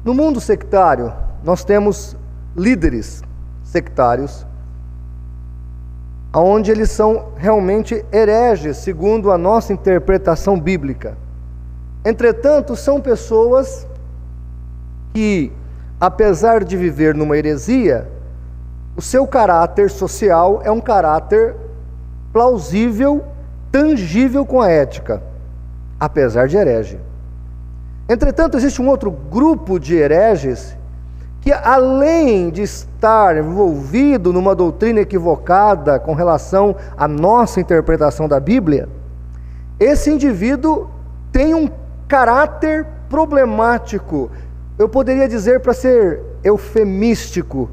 No mundo sectário, nós temos líderes sectários, onde eles são realmente hereges, segundo a nossa interpretação bíblica. Entretanto, são pessoas que, apesar de viver numa heresia, o seu caráter social é um caráter plausível, tangível com a ética, apesar de herege. Entretanto, existe um outro grupo de hereges que, além de estar envolvido numa doutrina equivocada com relação à nossa interpretação da Bíblia, esse indivíduo tem um caráter problemático. Eu poderia dizer, para ser eufemístico,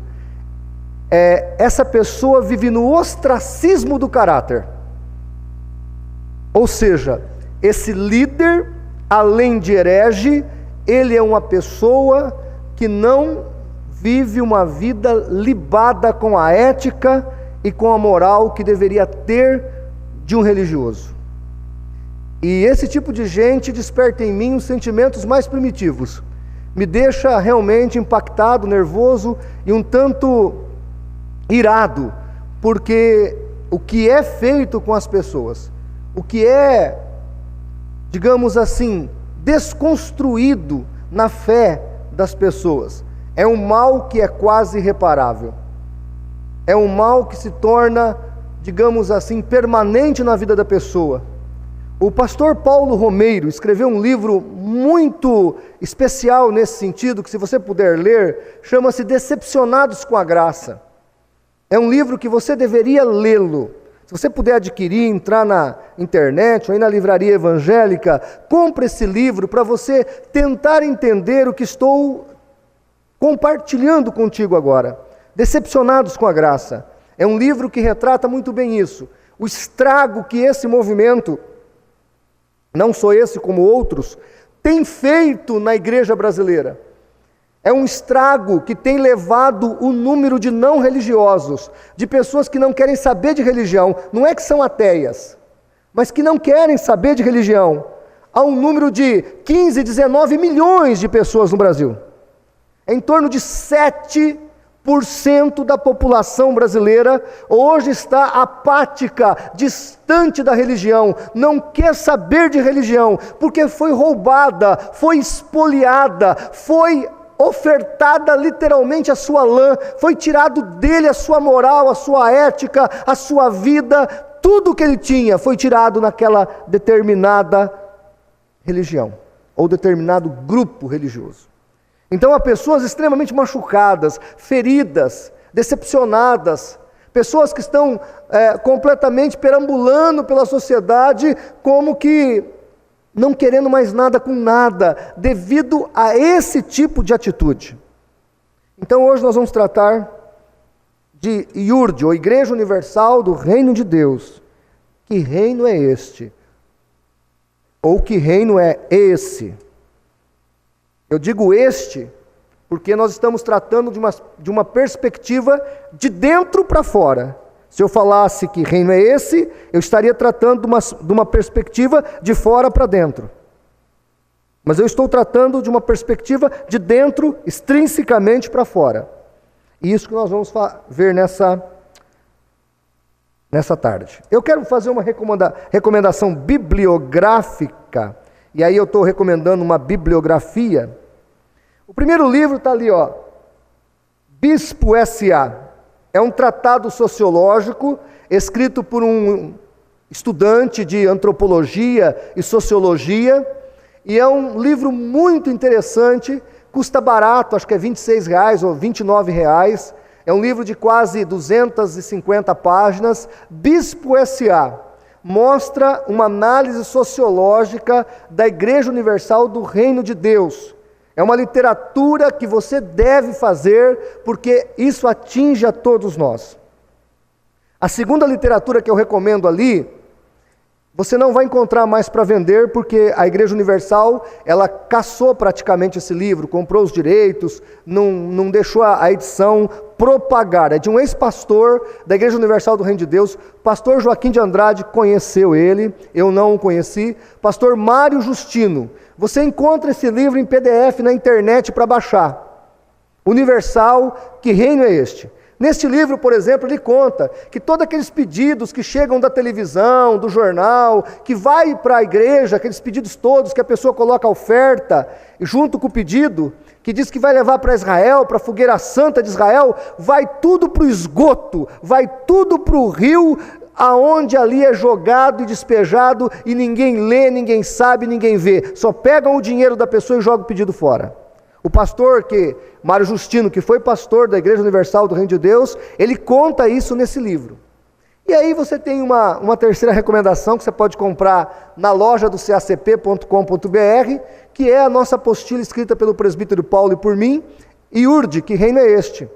essa pessoa vive no ostracismo do caráter. Ou seja, esse líder, além de herege, ele é uma pessoa que não vive uma vida libada com a ética e com a moral que deveria ter de um religioso. E esse tipo de gente desperta em mim os sentimentos mais primitivos. Me deixa realmente impactado, nervoso e um tanto irado, porque o que é feito com as pessoas, o que é, digamos assim, desconstruído na fé das pessoas, é um mal que é quase irreparável. É um mal que se torna, digamos assim, permanente na vida da pessoa. O pastor Paulo Romeiro escreveu um livro muito especial nesse sentido, que se você puder ler, chama-se Decepcionados com a Graça. É um livro que você deveria lê-lo. Se você puder adquirir, entrar na internet ou aí na livraria evangélica, compre esse livro para você tentar entender o que estou compartilhando contigo agora. Decepcionados com a Graça. É um livro que retrata muito bem isso. O estrago que esse movimento, não só esse como outros, tem feito na igreja brasileira. É um estrago que tem levado o número de não religiosos, de pessoas que não querem saber de religião, não é que são ateias, mas que não querem saber de religião, a um número de 15, 19 milhões de pessoas no Brasil. É em torno de 7% da população brasileira hoje está apática, distante da religião, não quer saber de religião, porque foi roubada, foi espoliada, foi ofertada literalmente a sua lã, foi tirado dele a sua moral, a sua ética, a sua vida, tudo que ele tinha foi tirado naquela determinada religião, ou determinado grupo religioso. Então há pessoas extremamente machucadas, feridas, decepcionadas, pessoas que estão completamente perambulando pela sociedade como que não querendo mais nada com nada, devido a esse tipo de atitude. Então hoje nós vamos tratar de IURD, ou Igreja Universal do Reino de Deus. Que reino é este? Ou que reino é esse? Eu digo este, porque nós estamos tratando de uma perspectiva de dentro para fora. Se eu falasse que reino é esse, eu estaria tratando de uma perspectiva de fora para dentro. Mas eu estou tratando de uma perspectiva de dentro, extrinsecamente para fora. E isso que nós vamos ver nessa tarde. Eu quero fazer uma recomendação bibliográfica, e aí eu estou recomendando uma bibliografia. O primeiro livro está ali, ó, Bispo S.A., é um tratado sociológico escrito por um estudante de antropologia e sociologia, e é um livro muito interessante, custa barato, acho que é R$26 ou R$29, é um livro de quase 250 páginas. Bispo S.A. mostra uma análise sociológica da Igreja Universal do Reino de Deus. É uma literatura que você deve fazer, porque isso atinge a todos nós. A segunda literatura que eu recomendo ali, você não vai encontrar mais para vender, porque a Igreja Universal, ela caçou praticamente esse livro, comprou os direitos, não deixou a edição propagar. É de um ex-pastor da Igreja Universal do Reino de Deus, pastor Joaquim de Andrade conheceu ele, eu não o conheci, pastor Mário Justino. Você encontra esse livro em PDF na internet para baixar. Universal, que reino é este? Neste livro, por exemplo, ele conta que todos aqueles pedidos que chegam da televisão, do jornal, que vai para a igreja, aqueles pedidos todos que a pessoa coloca a oferta, junto com o pedido, que diz que vai levar para Israel, para a fogueira santa de Israel, vai tudo para o esgoto, vai tudo para o rio, aonde ali é jogado e despejado, e ninguém lê, ninguém sabe, ninguém vê. Só pegam o dinheiro da pessoa e jogam o pedido fora. O pastor, Mário Justino, que foi pastor da Igreja Universal do Reino de Deus, ele conta isso nesse livro. E aí você tem uma terceira recomendação que você pode comprar na loja do cacp.com.br, que é a nossa apostila escrita pelo presbítero Paulo e por mim, Iurde, que reino é este?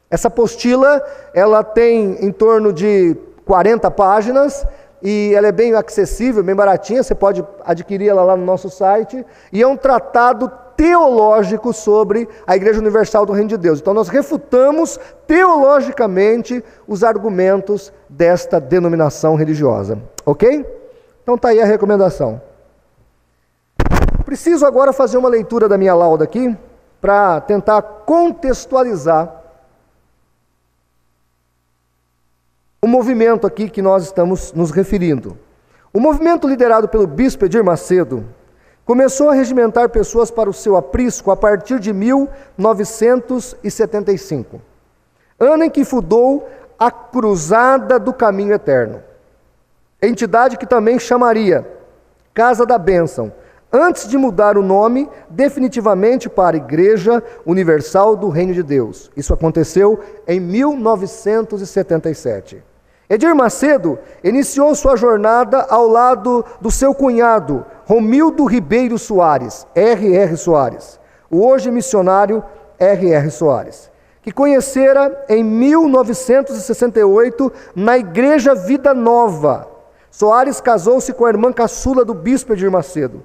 Essa apostila, ela tem em torno de 40 páginas, e ela é bem acessível, bem baratinha, você pode adquirir ela lá no nosso site, e é um tratado teológico sobre a Igreja Universal do Reino de Deus. Então nós refutamos teologicamente os argumentos desta denominação religiosa, ok? Então está aí a recomendação. Preciso agora fazer uma leitura da minha lauda aqui, para tentar contextualizar o movimento aqui que nós estamos nos referindo. O movimento liderado pelo bispo Edir Macedo começou a regimentar pessoas para o seu aprisco a partir de 1975, ano em que fundou a Cruzada do Caminho Eterno, entidade que também chamaria Casa da Bênção, antes de mudar o nome definitivamente para Igreja Universal do Reino de Deus. Isso aconteceu em 1977. Edir Macedo iniciou sua jornada ao lado do seu cunhado, Romildo Ribeiro Soares, R.R. Soares, o hoje missionário R.R. Soares, que conhecera em 1968 na Igreja Vida Nova. Soares casou-se com a irmã caçula do bispo Edir Macedo,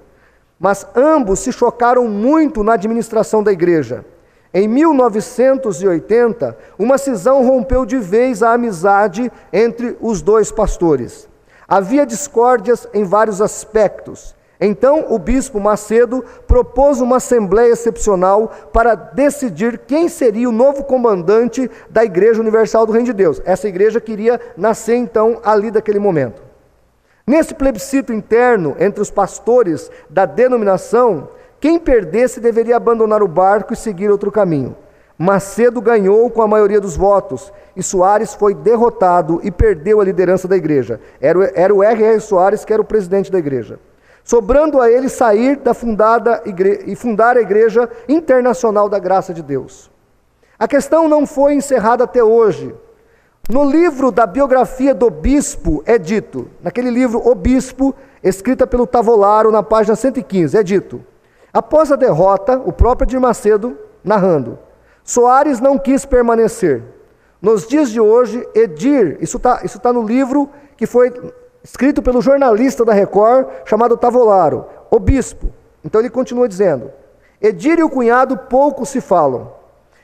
mas ambos se chocaram muito na administração da igreja. Em 1980, uma cisão rompeu de vez a amizade entre os dois pastores. Havia discórdias em vários aspectos. Então, o bispo Macedo propôs uma assembleia excepcional para decidir quem seria o novo comandante da Igreja Universal do Reino de Deus. Essa igreja queria nascer, então, ali daquele momento. Nesse plebiscito interno entre os pastores da denominação, quem perdesse deveria abandonar o barco e seguir outro caminho. Macedo ganhou com a maioria dos votos, e Soares foi derrotado e perdeu a liderança da igreja. Era o R.R. Soares que era o presidente da igreja. Sobrando a ele sair e fundar a Igreja Internacional da Graça de Deus. A questão não foi encerrada até hoje. No livro da biografia do bispo é dito, naquele livro O Bispo, escrita pelo Tavolaro, na página 115, é dito: após a derrota, o próprio Edir Macedo, narrando, Soares não quis permanecer. Nos dias de hoje, Edir, isso tá no livro que foi escrito pelo jornalista da Record, chamado Tavolaro, o bispo. Então ele continua dizendo, Edir e o cunhado pouco se falam.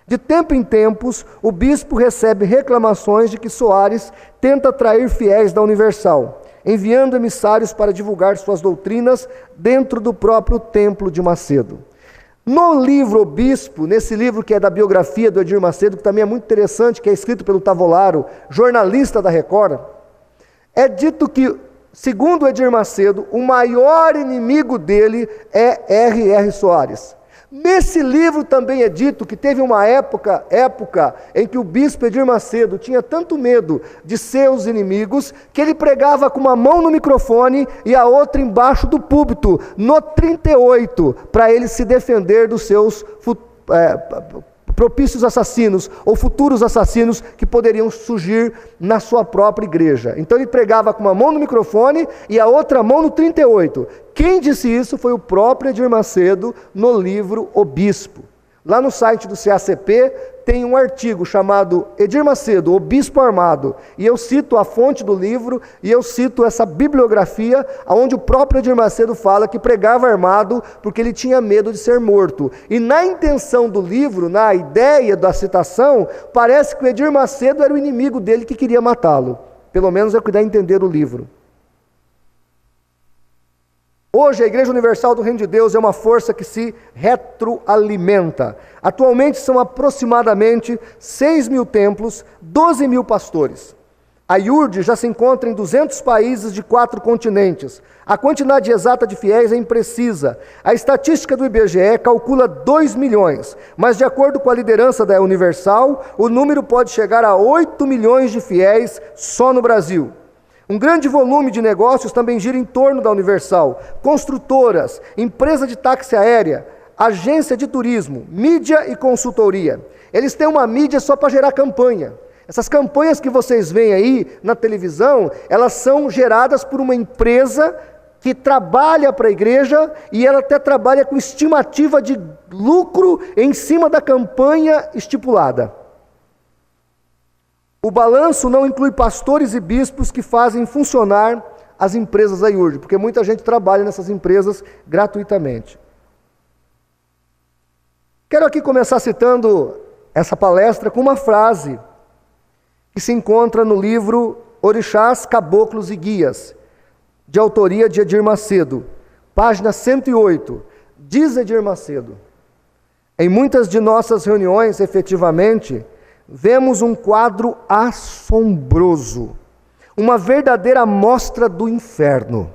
De tempo em tempos, o bispo recebe reclamações de que Soares tenta atrair fiéis da Universal, enviando emissários para divulgar suas doutrinas dentro do próprio templo de Macedo. No livro O Bispo, nesse livro que é da biografia do Edir Macedo, que também é muito interessante, que é escrito pelo Tavolaro, jornalista da Record, é dito que, segundo Edir Macedo, o maior inimigo dele é R.R. Soares. Nesse livro também é dito que teve uma época em que o bispo Edir Macedo tinha tanto medo de seus inimigos, que ele pregava com uma mão no microfone e a outra embaixo do púlpito, no 38, para ele se defender dos seus propícios assassinos, ou futuros assassinos que poderiam surgir na sua própria igreja. Então ele pregava com uma mão no microfone e a outra mão no 38. Quem disse isso foi o próprio Edir Macedo no livro O Bispo. Lá no site do CACP tem um artigo chamado Edir Macedo, o Bispo Armado, e eu cito a fonte do livro, e eu cito essa bibliografia, onde o próprio Edir Macedo fala que pregava armado porque ele tinha medo de ser morto. E na intenção do livro, na ideia da citação, parece que o Edir Macedo era o inimigo dele que queria matá-lo. Pelo menos é o que dá a entender o livro. Hoje a Igreja Universal do Reino de Deus é uma força que se retroalimenta. Atualmente são aproximadamente 6.000 templos, 12.000 pastores. A IURD já se encontra em 200 países de 4 continentes. A quantidade exata de fiéis é imprecisa. A estatística do IBGE calcula 2 milhões, mas de acordo com a liderança da Universal, o número pode chegar a 8 milhões de fiéis só no Brasil. Um grande volume de negócios também gira em torno da Universal. Construtoras, empresa de táxi aérea, agência de turismo, mídia e consultoria. Eles têm uma mídia só para gerar campanha. Essas campanhas que vocês veem aí na televisão, elas são geradas por uma empresa que trabalha para a igreja e ela até trabalha com estimativa de lucro em cima da campanha estipulada. O balanço não inclui pastores e bispos que fazem funcionar as empresas da IURD, porque muita gente trabalha nessas empresas gratuitamente. Quero aqui começar citando essa palestra com uma frase que se encontra no livro Orixás, Caboclos e Guias, de autoria de Edir Macedo, página 108. Diz Edir Macedo: em muitas de nossas reuniões, efetivamente, vemos um quadro assombroso, uma verdadeira amostra do inferno.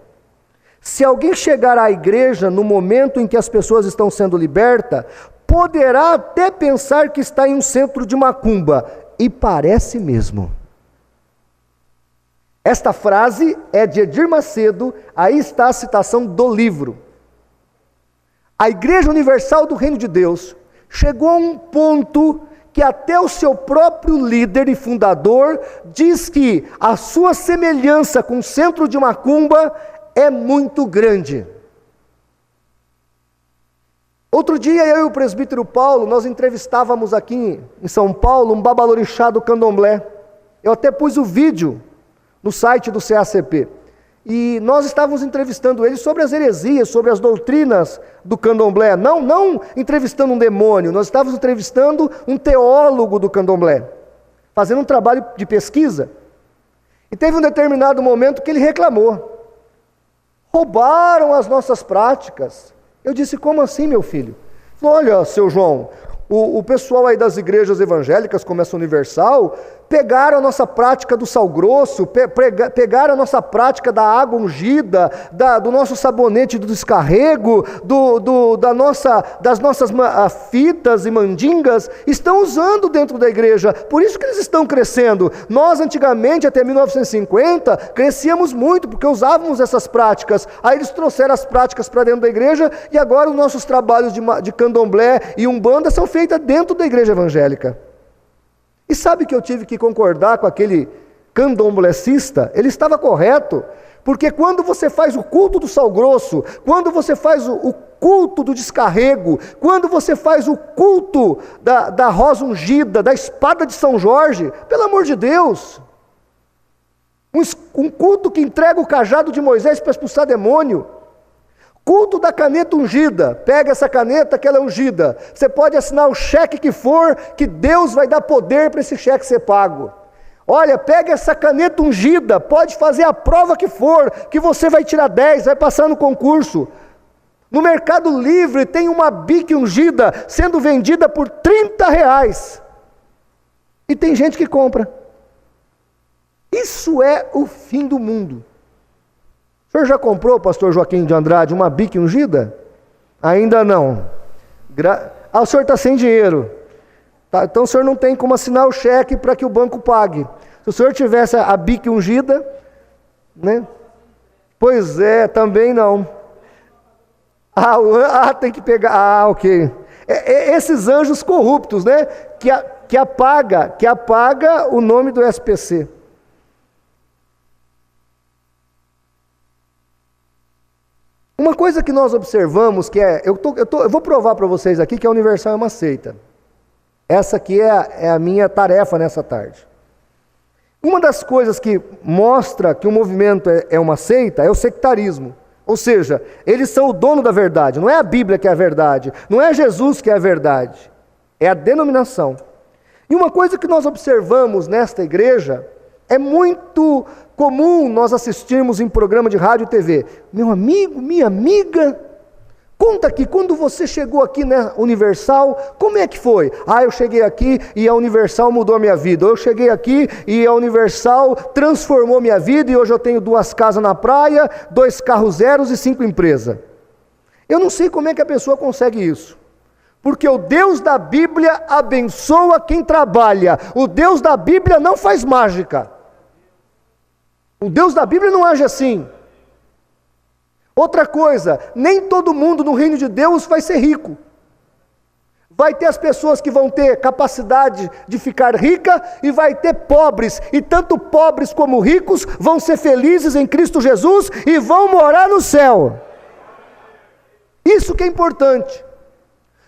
Se alguém chegar à igreja no momento em que as pessoas estão sendo libertas, poderá até pensar que está em um centro de macumba, e parece mesmo. Esta frase é de Edir Macedo, aí está a citação do livro. A Igreja Universal do Reino de Deus chegou a um ponto que até o seu próprio líder e fundador diz que a sua semelhança com o centro de macumba é muito grande. Outro dia eu e o presbítero Paulo, nós entrevistávamos aqui em São Paulo um babalorixá do candomblé. Eu até pus o vídeo no site do CACP. E nós estávamos entrevistando ele sobre as heresias, sobre as doutrinas do candomblé. Não entrevistando um demônio, nós estávamos entrevistando um teólogo do candomblé, fazendo um trabalho de pesquisa. E teve um determinado momento que ele reclamou: roubaram as nossas práticas. Eu disse: como assim, meu filho? Ele falou: olha, seu João, o pessoal aí das igrejas evangélicas, como essa Universal, pegaram a nossa prática do sal grosso, pegaram a nossa prática da água ungida, do nosso sabonete do descarrego, das nossas fitas e mandingas, estão usando dentro da igreja, por isso que eles estão crescendo. Nós antigamente, até 1950, crescíamos muito, porque usávamos essas práticas, aí eles trouxeram as práticas para dentro da igreja, e agora os nossos trabalhos de candomblé e umbanda são feitos dentro da igreja evangélica. E sabe que eu tive que concordar com aquele candomblecista? Ele estava correto, porque quando você faz o culto do sal grosso, quando você faz o culto do descarrego, quando você faz o culto da rosa ungida, da espada de São Jorge, pelo amor de Deus, um culto que entrega o cajado de Moisés para expulsar demônio, culto da caneta ungida, pega essa caneta que ela é ungida, você pode assinar o cheque que for, que Deus vai dar poder para esse cheque ser pago. Olha, pega essa caneta ungida, pode fazer a prova que for, que você vai tirar 10, vai passar no concurso. No Mercado Livre tem uma bique ungida sendo vendida por R$30, e tem gente que compra. Isso é o fim do mundo. O senhor já comprou, pastor Joaquim de Andrade, uma bique ungida? Ainda não. O senhor está sem dinheiro. Tá, então o senhor não tem como assinar o cheque para que o banco pague. Se o senhor tivesse a bique ungida, né? Pois é, também não. Tem que pegar. Ok. Esses anjos corruptos, né? Que apaga o nome do SPC. Uma coisa que nós observamos, que eu vou provar para vocês aqui que a Universal é uma seita. Essa aqui é a minha tarefa nessa tarde. Uma das coisas que mostra que o movimento é uma seita é o sectarismo. Ou seja, eles são o dono da verdade. Não é a Bíblia que é a verdade, não é Jesus que é a verdade, é a denominação. E uma coisa que nós observamos nesta igreja É muito comum nós assistirmos em programa de rádio e TV. Meu amigo, minha amiga, conta aqui, quando você chegou aqui na Universal, como é que foi? Eu cheguei aqui e a Universal mudou a minha vida. Eu cheguei aqui e a Universal transformou minha vida e hoje eu tenho 2 casas na praia, 2 carros zeros e 5 empresas. Eu não sei como é que a pessoa consegue isso. Porque o Deus da Bíblia abençoa quem trabalha. O Deus da Bíblia não faz mágica. O Deus da Bíblia não age assim. Outra coisa, nem todo mundo no reino de Deus vai ser rico. Vai ter as pessoas que vão ter capacidade de ficar rica e vai ter pobres. E tanto pobres como ricos vão ser felizes em Cristo Jesus e vão morar no céu. Isso que é importante.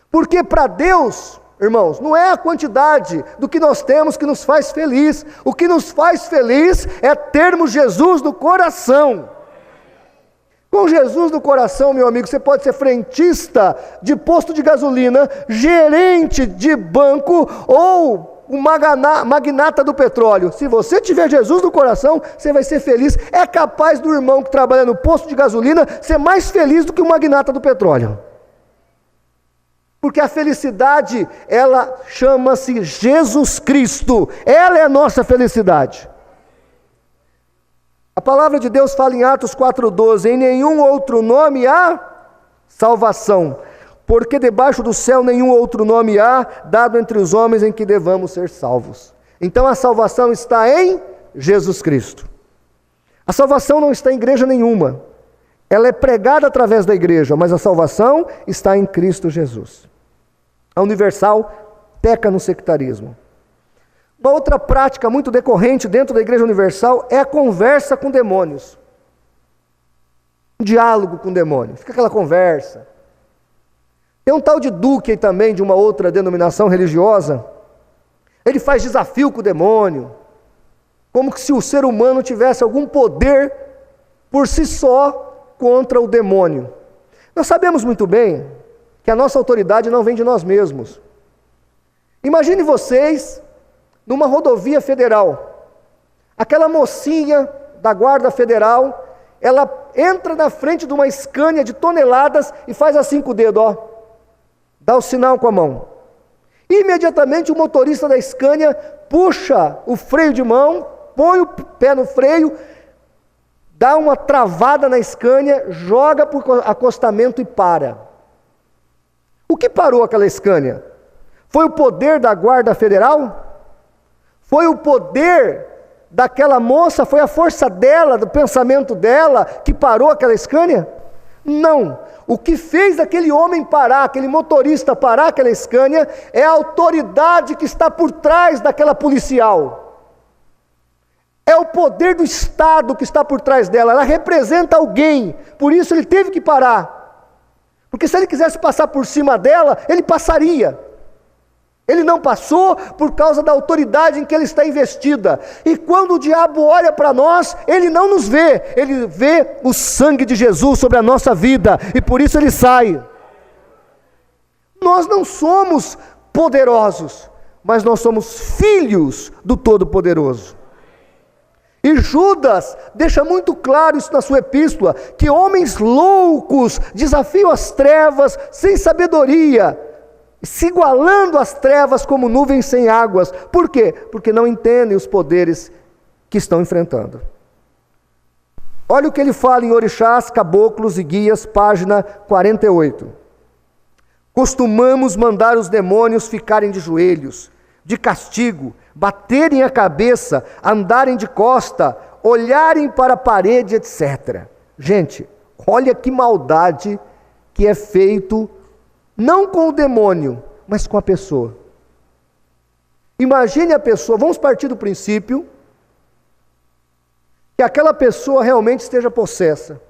Porque para Deus, irmãos, não é a quantidade do que nós temos que nos faz feliz. O que nos faz feliz é termos Jesus no coração. Com Jesus no coração, meu amigo, você pode ser frentista de posto de gasolina, gerente de banco ou um magnata do petróleo. Se você tiver Jesus no coração, você vai ser feliz. É capaz do irmão que trabalha no posto de gasolina ser mais feliz do que o magnata do petróleo. Porque a felicidade, ela chama-se Jesus Cristo. Ela é a nossa felicidade. A palavra de Deus fala em Atos 4,12: em nenhum outro nome há salvação, porque debaixo do céu nenhum outro nome há dado entre os homens em que devamos ser salvos. Então a salvação está em Jesus Cristo. A salvação não está em igreja nenhuma. Ela é pregada através da igreja, mas a salvação está em Cristo Jesus. A Universal peca no sectarismo. Uma outra prática muito decorrente dentro da Igreja Universal é a conversa com demônios. Um diálogo com demônios. Fica aquela conversa. Tem um tal de Duque aí também, de uma outra denominação religiosa. Ele faz desafio com o demônio. Como se o ser humano tivesse algum poder por si só contra o demônio. Nós sabemos muito bem que a nossa autoridade não vem de nós mesmos. Imagine vocês numa rodovia federal. Aquela mocinha da Guarda Federal, ela entra na frente de uma Scania de toneladas e faz assim com o dedo, ó. Dá o sinal com a mão. Imediatamente o motorista da Scania puxa o freio de mão, põe o pé no freio, dá uma travada na Scania, joga para o acostamento e para. O que parou aquela Scania? Foi o poder da Guarda Federal? Foi o poder daquela moça? Foi a força dela, do pensamento dela, que parou aquela Scania? Não. O que fez aquele homem parar, aquele motorista parar aquela Scania, é a autoridade que está por trás daquela policial. É o poder do Estado que está por trás dela. Ela representa alguém, por isso ele teve que parar. Porque se ele quisesse passar por cima dela, ele passaria. Ele não passou por causa da autoridade em que ele está investida. E quando o diabo olha para nós, ele não nos vê. Ele vê o sangue de Jesus sobre a nossa vida. E por isso ele sai. Nós não somos poderosos, mas nós somos filhos do Todo-Poderoso. E Judas deixa muito claro isso na sua epístola, que homens loucos desafiam as trevas sem sabedoria, se igualando às trevas como nuvens sem águas. Por quê? Porque não entendem os poderes que estão enfrentando. Olha o que ele fala em Orixás, Caboclos e Guias, página 48. Costumamos mandar os demônios ficarem de joelhos, de castigo, baterem a cabeça, andarem de costa, olharem para a parede, etc. Gente, olha que maldade que é feito, não com o demônio, mas com a pessoa. Imagine a pessoa, vamos partir do princípio que aquela pessoa realmente esteja possessa.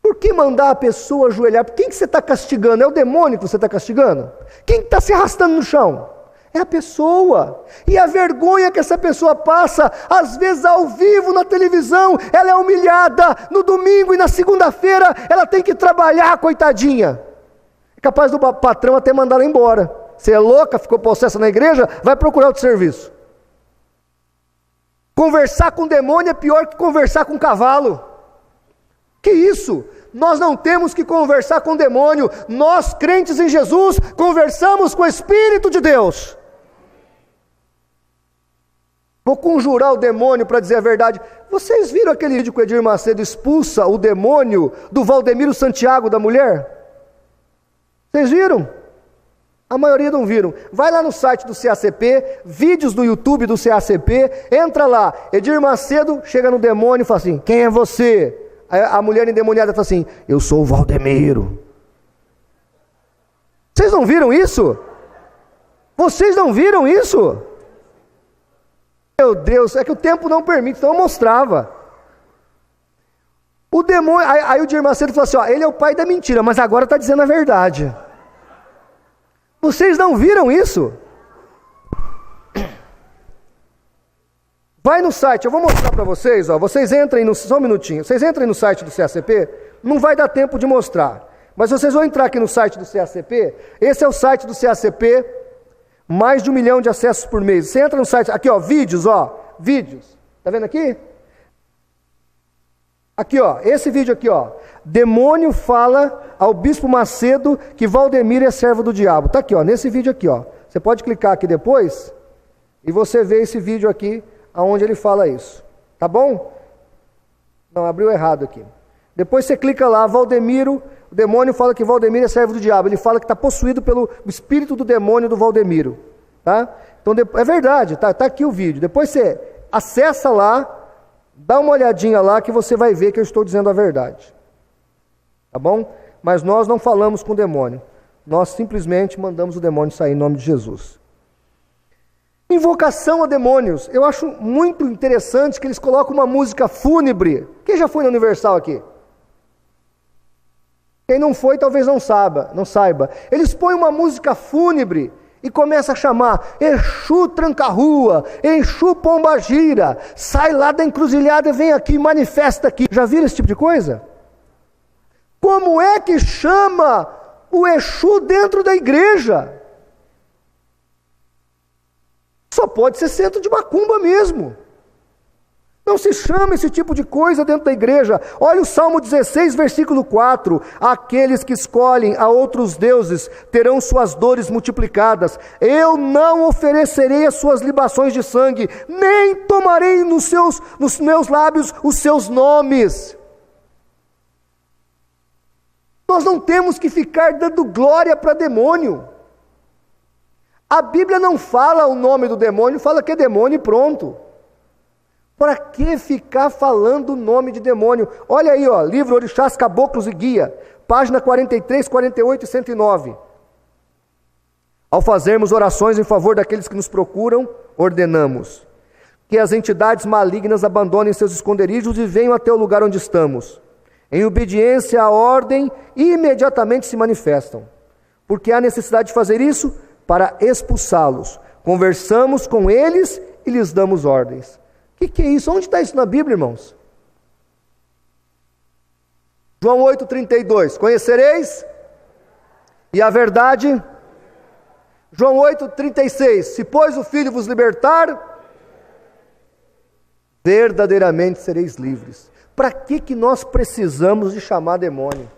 Por que mandar a pessoa ajoelhar? Quem que você está castigando? É o demônio que você está castigando? Quem está se arrastando no chão? É a pessoa. E a vergonha que essa pessoa passa, às vezes ao vivo na televisão, ela é humilhada, no domingo e na segunda-feira, ela tem que trabalhar, coitadinha. É capaz do patrão até mandar ela embora. Você é louca, ficou possessa na igreja, vai procurar outro serviço. Conversar com demônio é pior que conversar com cavalo. Que isso? Nós não temos que conversar com demônio. Nós, crentes em Jesus, conversamos com o Espírito de Deus. Vou conjurar o demônio para dizer a verdade. Vocês viram aquele vídeo que o Edir Macedo expulsa o demônio do Valdemiro Santiago, da mulher? Vocês viram? A maioria não viram. Vai lá no site do CACP, vídeos no YouTube do CACP, entra lá, Edir Macedo chega no demônio e fala assim: quem é você? Aí a mulher endemoniada fala assim: eu sou o Valdemiro. Vocês não viram isso? Vocês não viram isso? Meu Deus, é que o tempo não permite, então eu mostrava. O demônio, aí o Edir Macedo falou assim: ó, ele é o pai da mentira, mas agora está dizendo a verdade. Vocês não viram isso? Vai no site, eu vou mostrar para vocês, ó, vocês entrem só um minutinho, vocês entrem no site do CACP, não vai dar tempo de mostrar, mas vocês vão entrar aqui no site do CACP, esse é o site do CACP, mais de 1 milhão de acessos por mês. Você entra no site, aqui ó, vídeos, tá vendo aqui? Aqui ó, esse vídeo aqui ó, demônio fala ao Bispo Macedo que Valdemiro é servo do diabo, tá aqui ó, nesse vídeo aqui ó, você pode clicar aqui depois, e você vê esse vídeo aqui, aonde ele fala isso, tá bom? Não, abriu errado aqui. Depois você clica lá, Valdemiro, o demônio fala que Valdemiro é servo do diabo, ele fala que está possuído pelo espírito do demônio do Valdemiro, tá? Então, é verdade, tá aqui o vídeo, depois você acessa lá, dá uma olhadinha lá que você vai ver que eu estou dizendo a verdade, tá bom? Mas nós não falamos com o demônio, nós simplesmente mandamos o demônio sair em nome de Jesus. Invocação a demônios, eu acho muito interessante que eles colocam uma música fúnebre. Quem já foi na Universal aqui? Quem não foi talvez não saiba. Eles põem uma música fúnebre e começam a chamar Exu Tranca-Rua, Exu Pombagira, sai lá da encruzilhada e vem aqui, manifesta aqui. Já viram esse tipo de coisa? Como é que chama o Exu dentro da igreja? Só pode ser centro de macumba mesmo. Não se chama esse tipo de coisa dentro da igreja. Olha o Salmo 16, versículo 4. Aqueles que escolhem a outros deuses terão suas dores multiplicadas. Eu não oferecerei as suas libações de sangue, nem tomarei nos meus lábios os seus nomes. Nós não temos que ficar dando glória para demônio. A Bíblia não fala o nome do demônio, fala que é demônio e pronto. Para que ficar falando o nome de demônio? Olha aí, ó, livro Orixás, Caboclos e Guia, página 43, 48 e 109. Ao fazermos orações em favor daqueles que nos procuram, ordenamos que as entidades malignas abandonem seus esconderijos e venham até o lugar onde estamos. Em obediência à ordem, imediatamente se manifestam. Porque há necessidade de fazer isso? Para expulsá-los. Conversamos com eles e lhes damos ordens. O que é isso? Onde está isso na Bíblia, irmãos? João 8,32. Conhecereis? E a verdade? João 8,36. Se pois o Filho vos libertar, verdadeiramente sereis livres. Para que nós precisamos de chamar demônio?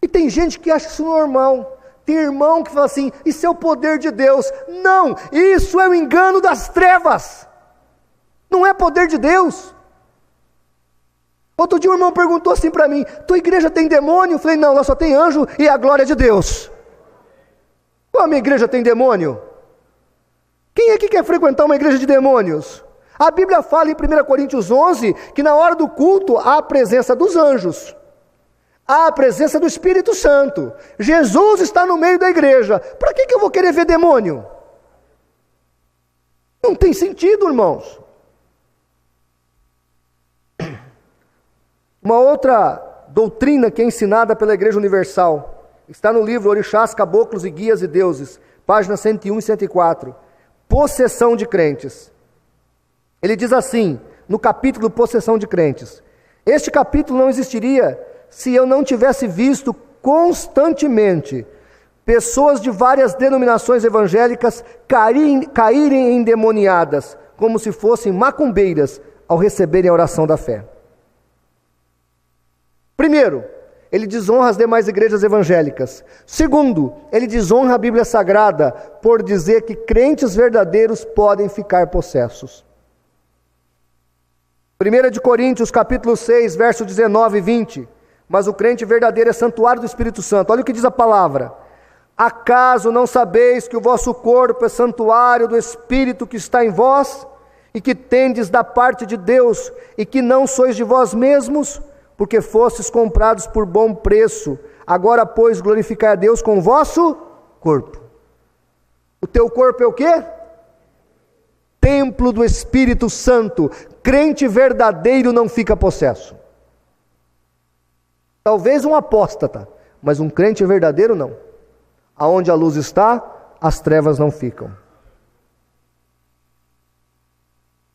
E tem gente que acha isso normal. Tem irmão que fala assim, isso é o poder de Deus. Não, isso é o engano das trevas. Não é poder de Deus. Outro dia um irmão perguntou assim para mim, tua igreja tem demônio? Eu falei, não, ela só tem anjo e a glória de Deus. Qual a minha igreja tem demônio? Quem é que quer frequentar uma igreja de demônios? A Bíblia fala em 1 Coríntios 11, que na hora do culto há a presença dos anjos. Há a presença do Espírito Santo. Jesus está no meio da igreja. Para que eu vou querer ver demônio? Não tem sentido, irmãos. Uma outra doutrina que é ensinada pela Igreja Universal está no livro Orixás, Caboclos e Guias e Deuses, páginas 101 e 104. Possessão de crentes. Ele diz assim, no capítulo Possessão de crentes: este capítulo não existiria se eu não tivesse visto constantemente pessoas de várias denominações evangélicas caírem endemoniadas, como se fossem macumbeiras ao receberem a oração da fé. Primeiro, ele desonra as demais igrejas evangélicas. Segundo, ele desonra a Bíblia Sagrada por dizer que crentes verdadeiros podem ficar possessos. 1 de Coríntios, capítulo 6, verso 19 e 20. Mas o crente verdadeiro é santuário do Espírito Santo. Olha o que diz a palavra. Acaso não sabeis que o vosso corpo é santuário do Espírito que está em vós, e que tendes da parte de Deus, e que não sois de vós mesmos, porque fostes comprados por bom preço. Agora, pois, glorificai a Deus com o vosso corpo. O teu corpo é o quê? Templo do Espírito Santo. Crente verdadeiro não fica possesso. Talvez um apóstata, mas um crente verdadeiro não. Aonde a luz está, as trevas não ficam.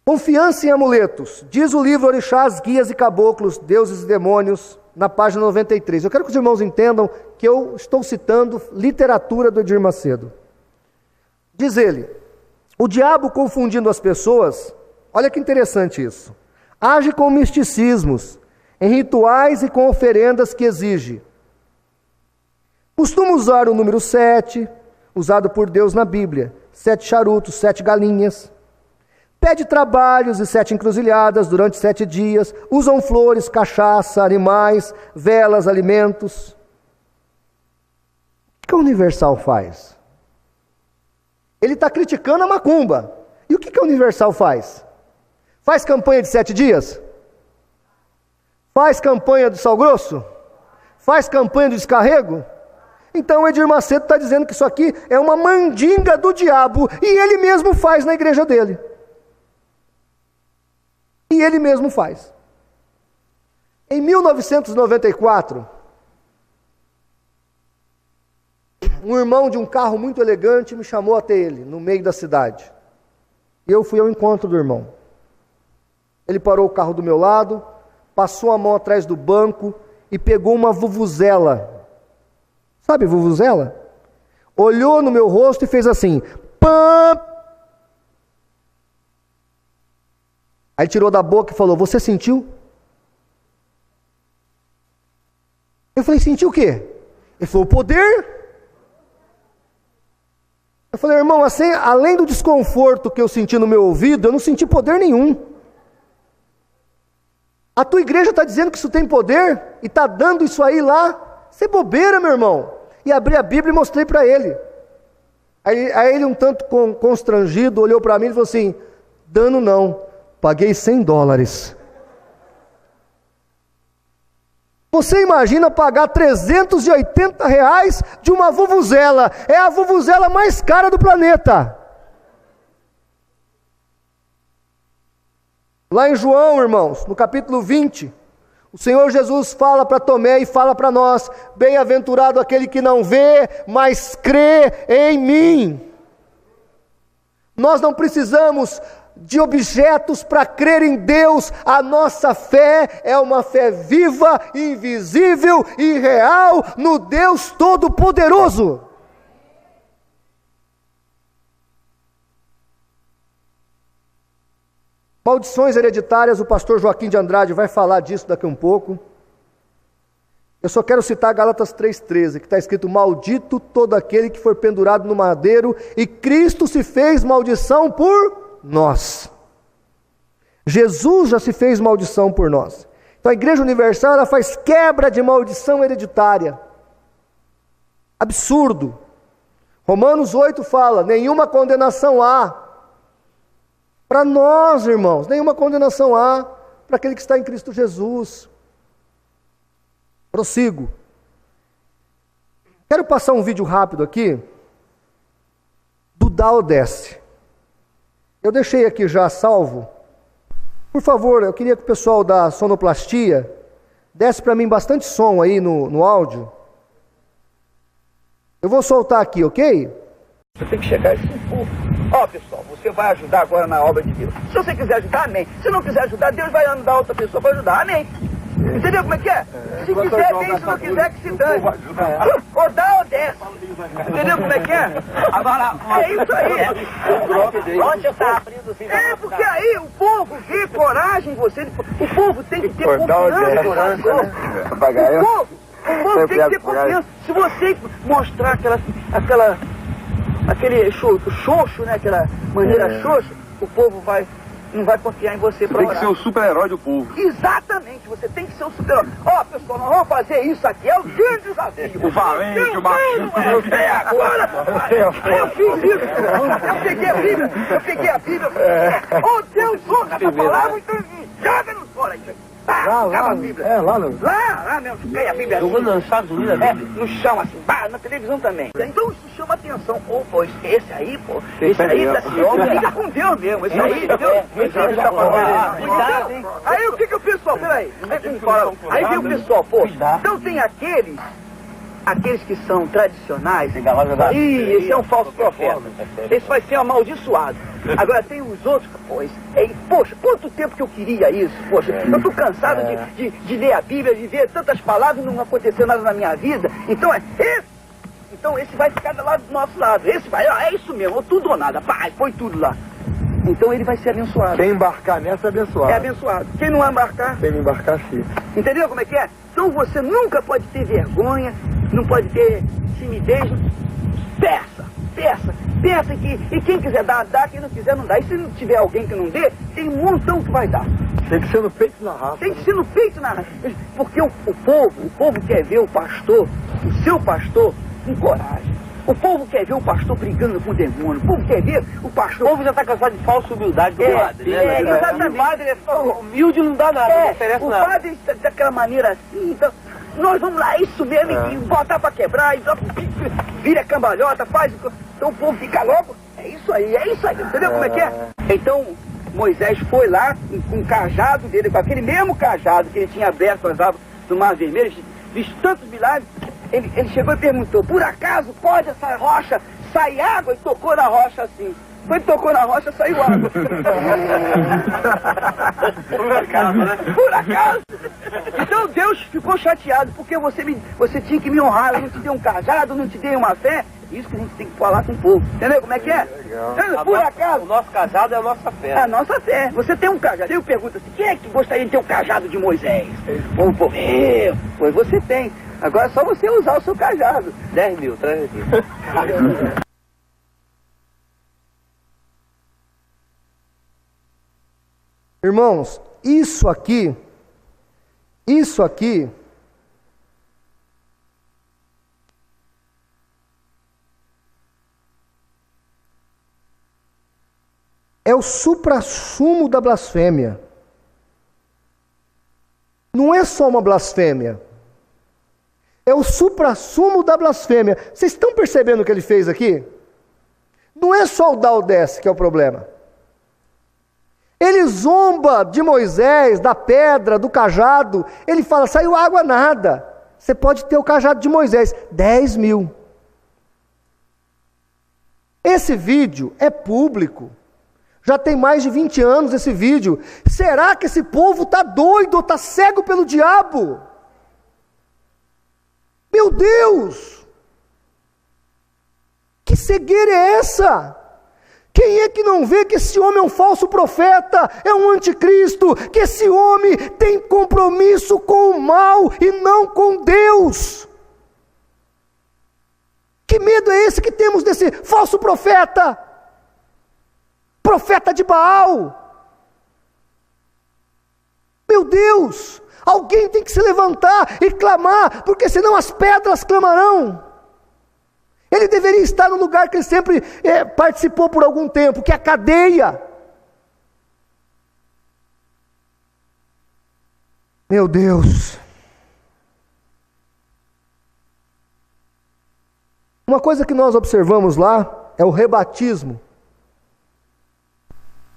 Confiança em amuletos. Diz o livro Orixás, Guias e Caboclos, Deuses e Demônios, na página 93. Eu quero que os irmãos entendam que eu estou citando literatura do Edir Macedo. Diz ele, o diabo confundindo as pessoas, olha que interessante isso, age com misticismos, em rituais e com oferendas que exige. Costuma usar o número 7, usado por Deus na Bíblia, 7 charutos, 7 galinhas. Pede trabalhos e 7 encruzilhadas durante 7 dias. Usam flores, cachaça, animais, velas, alimentos. O que a Universal faz? Ele está criticando a macumba. E o que a Universal faz? Faz campanha de 7 dias? Faz campanha do sal grosso? Faz campanha do descarrego? Então o Edir Macedo está dizendo que isso aqui é uma mandinga do diabo. E ele mesmo faz na igreja dele. E ele mesmo faz. Em 1994, um irmão de um carro muito elegante me chamou até ele, no meio da cidade. E eu fui ao encontro do irmão. Ele parou o carro do meu lado, passou a mão atrás do banco e pegou uma vuvuzela. Sabe vuvuzela? Olhou no meu rosto e fez assim, pam! Aí tirou da boca e falou, você sentiu? Eu falei, sentiu o quê? Ele falou, o poder. Eu falei, irmão, assim, além do desconforto que eu senti no meu ouvido, eu não senti poder nenhum. A tua igreja está dizendo que isso tem poder e está dando isso aí lá. Isso é bobeira, meu irmão. E abri a Bíblia e mostrei para ele. Aí ele, um tanto constrangido, olhou para mim e falou assim, dano não. Paguei $100. Você imagina pagar R$380 de uma vuvuzela? É a vuvuzela mais cara do planeta. Lá em João, irmãos, no capítulo 20, o Senhor Jesus fala para Tomé e fala para nós, bem-aventurado aquele que não vê, mas crê em mim. Nós não precisamos de objetos para crer em Deus. A nossa fé é uma fé viva, invisível e real no Deus Todo-Poderoso. Maldições hereditárias, o pastor Joaquim de Andrade vai falar disso daqui a um pouco. Eu só quero citar Gálatas 3,13, que está escrito, maldito todo aquele que for pendurado no madeiro, e Cristo se fez maldição por nós. Jesus já se fez maldição por nós. Então a Igreja Universal, ela faz quebra de maldição hereditária. Absurdo. Romanos 8 fala, nenhuma condenação há para nós, irmãos, nenhuma condenação há para aquele que está em Cristo Jesus. Prossigo. Quero passar um vídeo rápido aqui do Daodesse. Eu deixei aqui já salvo. Por favor, eu queria que o pessoal da sonoplastia desse para mim bastante som aí no áudio. Eu vou soltar aqui, ok? Você tem que chegar e se impor. Ó, pessoal, você vai ajudar agora na obra de Deus. Se você quiser ajudar, amém. Se não quiser ajudar, Deus vai andar outra pessoa para ajudar, amém. Entendeu como é que é? Se quiser, bem, se não quiser, que se dane. Ô, dá, obedece. Entendeu como é que é? Agora, é isso aí. Onde você está abrindo o É, porque aí o povo vê coragem em você. O povo tem que ter confiança. O povo tem que ter confiança. Se você mostrar aquele xoxo, né? Aquela maneira xoxa, o povo não vai confiar em você para orar. Tem que ser o super-herói do povo. Exatamente, você tem que ser o super-herói. Ó, pessoal, nós vamos fazer isso aqui, é o grande desafio. O valente, o machinho. Eu sei agora, eu fiz isso. Eu peguei a Bíblia. Oh, Deus, essa palavra, então joga no fora isso aqui. Acaba a Bíblia. Lá mesmo, peguei a Bíblia. Jogou nos Estados Unidos? No chão, assim, na televisão também. Então isso chama atenção. Pô, esse aí, esse aí tá assim, fica com Deus mesmo. Esse aí, cuidado, hein? Aí o que o pessoal, peraí, aí vem o pessoal, então tem aqueles que são tradicionais, esse é um falso profeta, esse vai ser amaldiçoado. Agora tem os outros, poxa, quanto tempo que eu queria isso, poxa, eu tô cansado de ler a Bíblia, de ver tantas palavras e não aconteceu nada na minha vida, então esse vai ficar do nosso lado, esse vai, é isso mesmo, tudo ou nada, põe tudo lá. Então ele vai ser abençoado. Quem embarcar nessa é abençoado. É abençoado. Quem não embarcar... Quem não embarcar, sim. Entendeu como é que é? Então você nunca pode ter vergonha, não pode ter timidez. Peça e quem quiser dar, quem não quiser não dá. E se não tiver alguém que não dê, tem um montão que vai dar. Tem que ser no peito e na raça. Tem que ser no peito e na raça. Porque o povo quer ver o pastor, o seu pastor, com coragem. O povo quer ver o pastor brigando com o demônio. O povo quer ver o pastor... O povo já está cansado de falsa humildade do padre, né? Exatamente. O padre é só humilde, não dá nada, não oferece o nada. O padre está daquela maneira assim, então... Nós vamos lá, isso mesmo, e botar pra quebrar, e vira cambalhota, faz... Então o povo fica louco. É isso aí, entendeu como é que é? Então, Moisés foi lá com o cajado dele, com aquele mesmo cajado que ele tinha aberto as águas do Mar Vermelho, visto tantos milagres. Ele chegou e perguntou, por acaso pode essa rocha sair água? E tocou na rocha assim. Quando tocou na rocha, saiu água. Por acaso, né? Por acaso. Então Deus ficou chateado, porque você tinha que me honrar. Eu não te dei um cajado, não te dei uma fé. Isso que a gente tem que falar com o povo. Entendeu como é que é? Por acaso. O nosso cajado é a nossa fé. A nossa fé. Você tem um cajado. Eu pergunto assim, quem é que gostaria de ter um cajado de Moisés? O povo, pois você tem. Agora é só você usar o seu cajado. 10 mil, 3 mil. Irmãos, isso aqui é o suprassumo da blasfêmia. Não é só uma blasfêmia. É o suprassumo da blasfêmia. Vocês estão percebendo o que ele fez aqui? Não é só o dá ou desce que é o problema. Ele zomba de Moisés, da pedra, do cajado. Ele fala, saiu água nada. Você pode ter o cajado de Moisés, 10 mil. Esse vídeo é público. Já tem mais de 20 anos esse vídeo. Será que esse povo está doido ou está cego pelo diabo? Meu Deus! Que cegueira é essa? Quem é que não vê que esse homem é um falso profeta, é um anticristo, que esse homem tem compromisso com o mal e não com Deus? Que medo é esse que temos desse falso profeta? Profeta de Baal? Meu Deus! Alguém tem que se levantar e clamar, porque senão as pedras clamarão. Ele deveria estar no lugar que ele sempre participou por algum tempo, que é a cadeia. Meu Deus. Uma coisa que nós observamos lá é o rebatismo.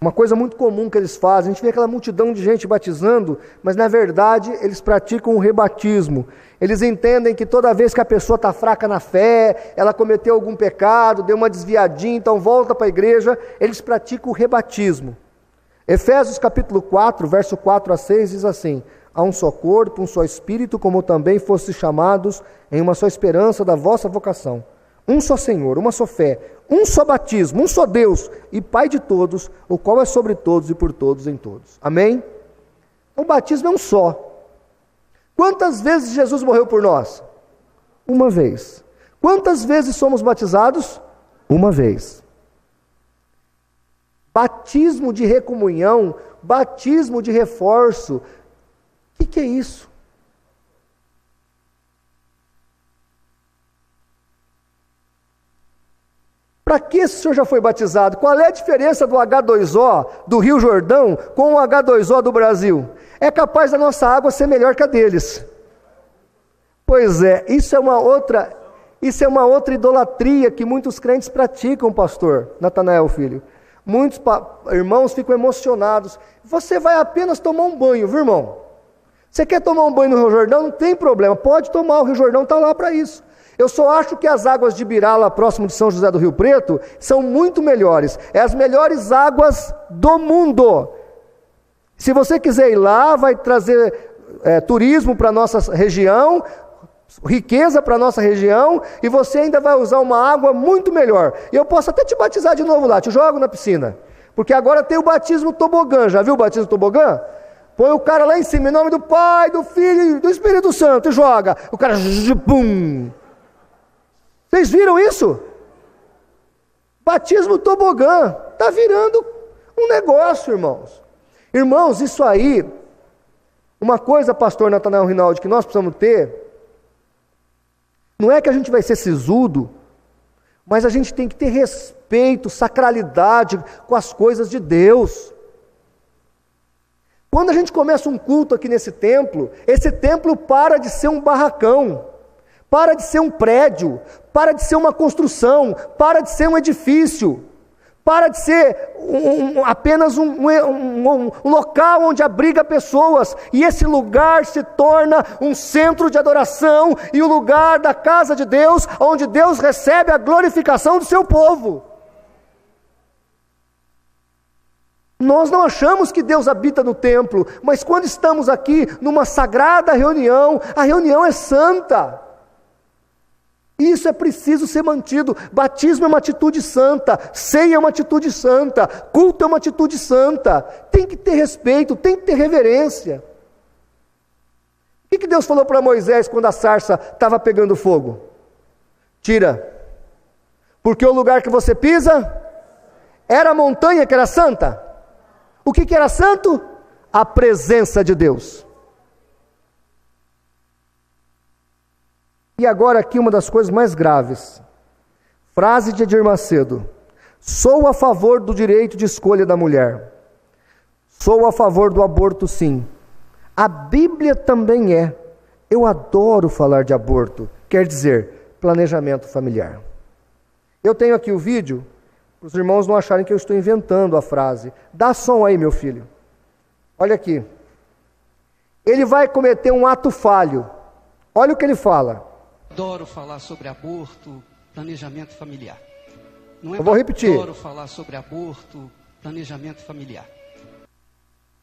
Uma coisa muito comum que eles fazem, a gente vê aquela multidão de gente batizando, mas na verdade eles praticam o rebatismo. Eles entendem que toda vez que a pessoa está fraca na fé, ela cometeu algum pecado, deu uma desviadinha, então volta para a igreja, eles praticam o rebatismo. Efésios capítulo 4, verso 4 a 6 diz assim, há um só corpo, um só Espírito, como também fostes chamados em uma só esperança da vossa vocação. Um só Senhor, uma só fé, um só batismo, um só Deus e Pai de todos, o qual é sobre todos e por todos em todos. Amém? O batismo é um só. Quantas vezes Jesus morreu por nós? Uma vez. Quantas vezes somos batizados? Uma vez. Batismo de recomunhão, batismo de reforço. O que é isso? Para que o senhor já foi batizado? Qual é a diferença do H2O do Rio Jordão com o H2O do Brasil? É capaz da nossa água ser melhor que a deles. Pois é, isso é uma outra idolatria que muitos crentes praticam, pastor Natanael Filho. Muitos irmãos ficam emocionados. Você vai apenas tomar um banho, viu, irmão? Você quer tomar um banho no Rio Jordão? Não tem problema, pode tomar, o Rio Jordão está lá para isso. Eu só acho que as águas de Ibirá, lá próximo de São José do Rio Preto, são muito melhores. É as melhores águas do mundo. Se você quiser ir lá, vai trazer turismo para a nossa região, riqueza para a nossa região, e você ainda vai usar uma água muito melhor. E eu posso até te batizar de novo lá, te jogo na piscina. Porque agora tem o batismo tobogã. Já viu o batismo tobogã? Põe o cara lá em cima, em nome do Pai, do Filho e do Espírito Santo, e joga. O cara, pum. Vocês viram isso? Batismo tobogã. Está virando um negócio, irmãos. Irmãos, isso aí, uma coisa, pastor Natanael Rinaldi, que nós precisamos ter, não é que a gente vai ser sisudo, mas a gente tem que ter respeito, sacralidade com as coisas de Deus. Quando a gente começa um culto aqui nesse templo, esse templo para de ser um barracão, para de ser um prédio, para de ser uma construção, para de ser um edifício, para de ser apenas um local onde abriga pessoas, e esse lugar se torna um centro de adoração e o lugar da casa de Deus, onde Deus recebe a glorificação do seu povo. Nós não achamos que Deus habita no templo, mas quando estamos aqui numa sagrada reunião, a reunião é santa. Isso é preciso ser mantido. Batismo é uma atitude santa, ceia é uma atitude santa, culto é uma atitude santa. Tem que ter respeito, tem que ter reverência. O que Deus falou para Moisés quando a sarça estava pegando fogo? Tira, porque o lugar que você pisa era a montanha que era santa. O que era santo? A presença de Deus. E agora aqui uma das coisas mais graves. Frase de Edir Macedo: sou a favor do direito de escolha da mulher. Sou a favor do aborto, sim. A Bíblia também é. Eu adoro falar de aborto. Quer dizer, planejamento familiar. Eu tenho aqui o vídeo, para os irmãos não acharem que eu estou inventando a frase. Dá som aí, meu filho. Olha aqui. Ele vai cometer um ato falho. Olha o que ele fala. Adoro falar sobre aborto, planejamento familiar. Não é? Eu vou repetir. Adoro falar sobre aborto, planejamento familiar.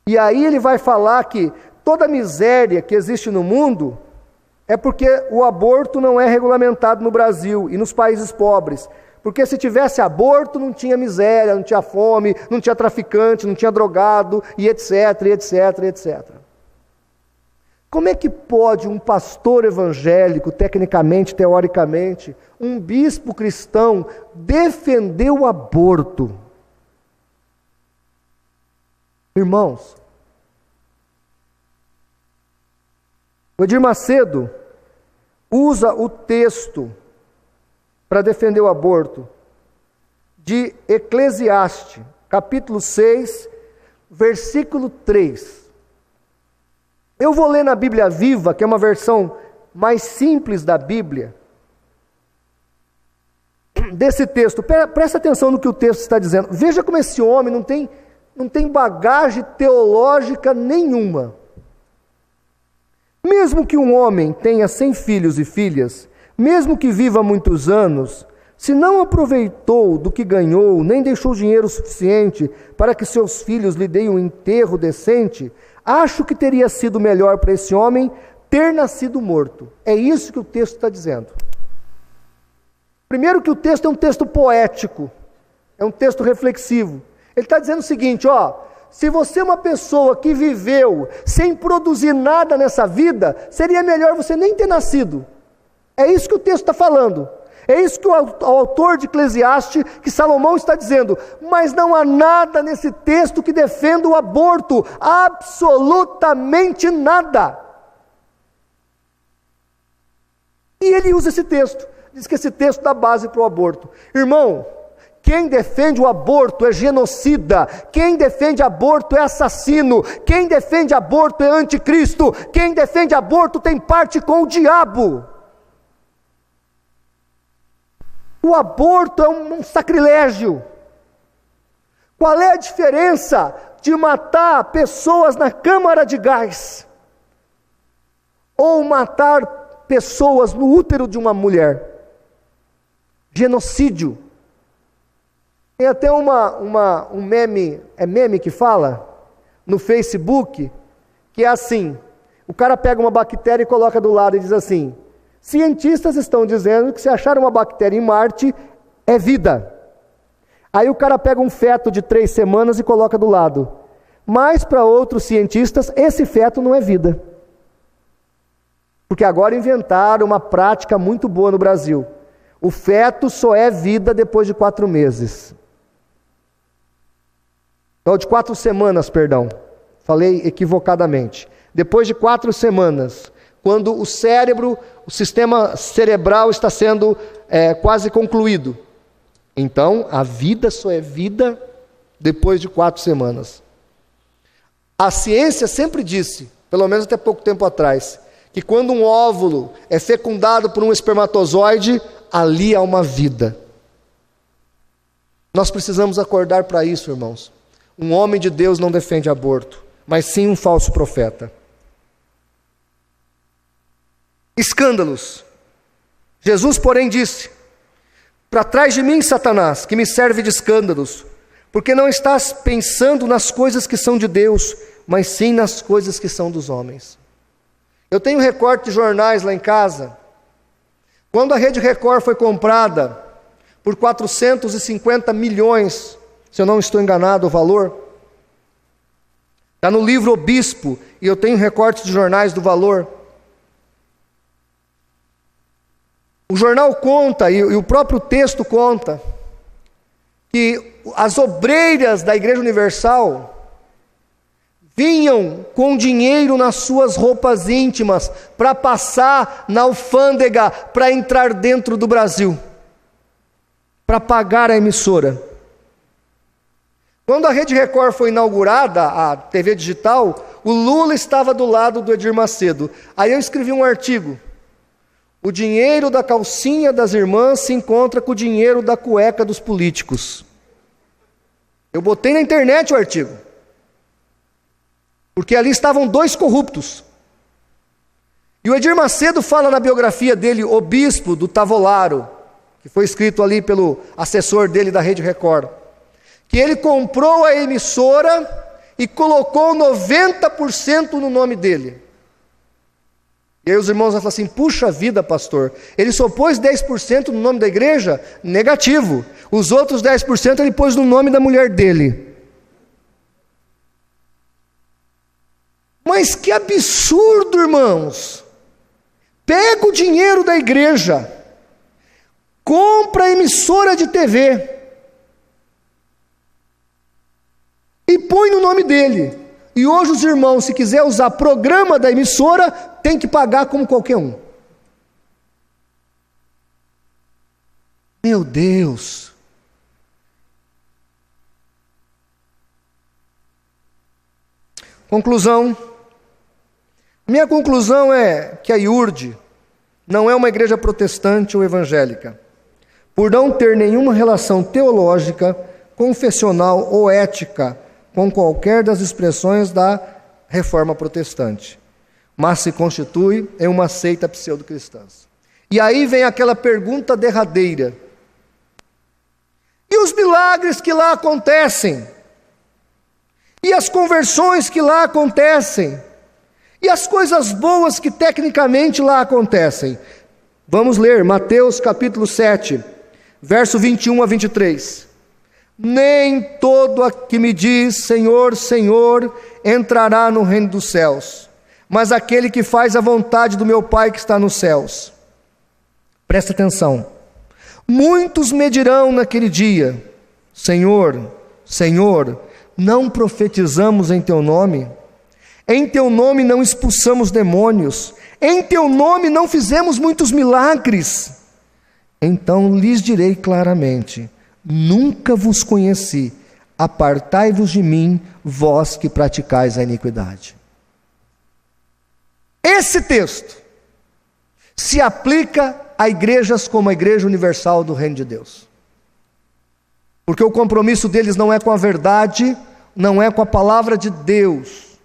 E aí ele vai falar que toda a miséria que existe no mundo é porque o aborto não é regulamentado no Brasil e nos países pobres. Porque se tivesse aborto não tinha miséria, não tinha fome, não tinha traficante, não tinha drogado, e etc, etc, etc. Como é que pode um pastor evangélico, tecnicamente, teoricamente, um bispo cristão, defender o aborto? Irmãos, o Edir Macedo usa o texto para defender o aborto de Eclesiastes, capítulo 6, versículo 3. Eu vou ler na Bíblia Viva, que é uma versão mais simples da Bíblia, desse texto. Presta atenção no que o texto está dizendo. Veja como esse homem não tem bagagem teológica nenhuma. Mesmo que um homem tenha 100 filhos e filhas, mesmo que viva muitos anos, Se não aproveitou do que ganhou, nem deixou dinheiro suficiente para que seus filhos lhe deem um enterro decente, acho que teria sido melhor para esse homem ter nascido morto. É isso que o texto está dizendo. Primeiro que o texto é um texto poético, é um texto reflexivo. Ele está dizendo o seguinte, se você é uma pessoa que viveu sem produzir nada nessa vida, seria melhor você nem ter nascido. É isso que o texto está falando. É isso que o autor de Eclesiastes, que Salomão está dizendo. Mas não há nada nesse texto que defenda o aborto. Absolutamente nada. E ele usa esse texto. Diz que esse texto dá base para o aborto. Irmão, quem defende o aborto é genocida. Quem defende aborto é assassino. Quem defende aborto é anticristo. Quem defende aborto tem parte com o diabo. O aborto é um sacrilégio. Qual é a diferença de matar pessoas na câmara de gás ou matar pessoas no útero de uma mulher? Genocídio. Tem até um meme, é meme que fala? No Facebook, que é assim, o cara pega uma bactéria e coloca do lado e diz assim, cientistas estão dizendo que se achar uma bactéria em Marte, é vida. Aí o cara pega um feto de 3 semanas e coloca do lado. Mas para outros cientistas, esse feto não é vida. Porque agora inventaram uma prática muito boa no Brasil. O feto só é vida depois de 4 meses. Não, de 4 semanas, perdão. Falei equivocadamente. Depois de 4 semanas, quando o cérebro, o sistema cerebral está sendo quase concluído. Então, a vida só é vida depois de 4 semanas. A ciência sempre disse, pelo menos até pouco tempo atrás, que quando um óvulo é fecundado por um espermatozoide, ali há uma vida. Nós precisamos acordar para isso, irmãos. Um homem de Deus não defende aborto, mas sim um falso profeta. Escândalos. Jesus, porém, disse, para trás de mim, Satanás, que me serve de escândalos, porque não estás pensando nas coisas que são de Deus, mas sim nas coisas que são dos homens. Eu tenho recorte de jornais lá em casa. Quando a Rede Record foi comprada por 450 milhões, se eu não estou enganado o valor, está no livro O Bispo, e eu tenho recorte de jornais do valor. O jornal conta, e o próprio texto conta, que as obreiras da Igreja Universal vinham com dinheiro nas suas roupas íntimas para passar na alfândega para entrar dentro do Brasil, para pagar a emissora. Quando a Rede Record foi inaugurada, a TV digital, o Lula estava do lado do Edir Macedo. Aí eu escrevi um artigo. O dinheiro da calcinha das irmãs se encontra com o dinheiro da cueca dos políticos. Eu botei na internet o artigo. Porque ali estavam 2 corruptos. E o Edir Macedo fala na biografia dele, O Bispo, do Tavolaro, que foi escrito ali pelo assessor dele da Rede Record, que ele comprou a emissora e colocou 90% no nome dele. E aí os irmãos vão falar assim, puxa vida, pastor, ele só pôs 10% no nome da igreja? Negativo. Os outros 10% ele pôs no nome da mulher dele. Mas que absurdo, irmãos. Pega o dinheiro da igreja, compra a emissora de TV e põe no nome dele. E hoje os irmãos, se quiser usar programa da emissora, tem que pagar como qualquer um. Meu Deus. Conclusão. Minha conclusão é que a IURD não é uma igreja protestante ou evangélica, por não ter nenhuma relação teológica, confessional ou ética com qualquer das expressões da reforma protestante, mas se constitui em uma seita pseudo-cristã. E aí vem aquela pergunta derradeira: e os milagres que lá acontecem, e as conversões que lá acontecem, e as coisas boas que tecnicamente lá acontecem. Vamos ler Mateus capítulo 7, verso 21 a 23. Nem todo a que me diz Senhor, Senhor, entrará no reino dos céus, mas aquele que faz a vontade do meu Pai que está nos céus. Presta atenção. Muitos me dirão naquele dia: Senhor, Senhor, não profetizamos em teu nome? Em teu nome não expulsamos demônios? Em teu nome não fizemos muitos milagres? Então lhes direi claramente: nunca vos conheci, apartai-vos de mim, vós que praticais a iniquidade. Esse texto se aplica a igrejas como a Igreja Universal do Reino de Deus, porque o compromisso deles não é com a verdade, não é com a palavra de Deus,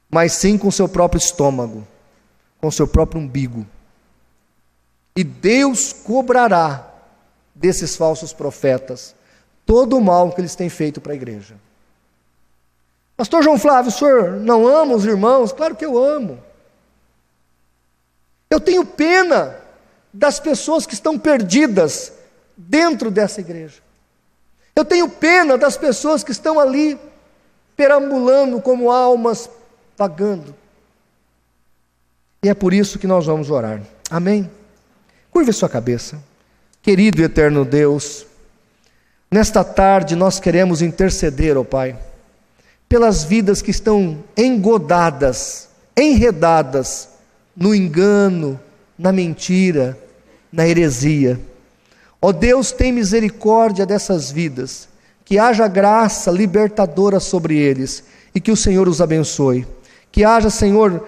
mas sim com o seu próprio estômago, com o seu próprio umbigo. E Deus cobrará desses falsos profetas todo o mal que eles têm feito para a igreja. Pastor João Flávio, o senhor não ama os irmãos? Claro que eu amo. Eu tenho pena das pessoas que estão perdidas dentro dessa igreja. Eu tenho pena das pessoas que estão ali perambulando como almas vagando. E é por isso que nós vamos orar. Amém? Curve sua cabeça. Querido e eterno Deus, nesta tarde nós queremos interceder, ó Pai, pelas vidas que estão engodadas, enredadas no engano, na mentira, na heresia. Ó Deus, tem misericórdia dessas vidas, que haja graça libertadora sobre eles e que o Senhor os abençoe. Que haja, Senhor,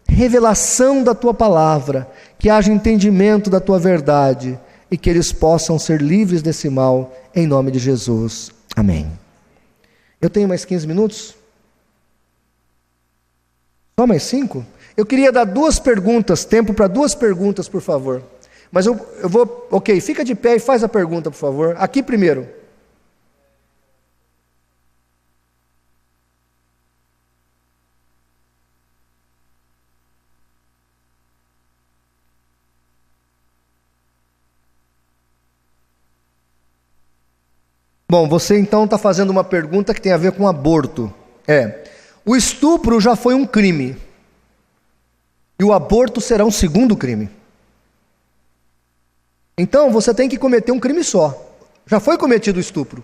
revelação da Tua palavra, que haja entendimento da Tua verdade e que eles possam ser livres desse mal, em nome de Jesus. Amém. Eu tenho mais 15 minutos? Só mais 5? Eu queria dar 2 perguntas, tempo para 2 perguntas, por favor. Mas eu vou, ok, fica de pé e faz a pergunta, por favor. Aqui primeiro. Bom, você então está fazendo uma pergunta que tem a ver com aborto. O estupro já foi um crime, e o aborto será um segundo crime. Então você tem que cometer um crime só. Já foi cometido o estupro.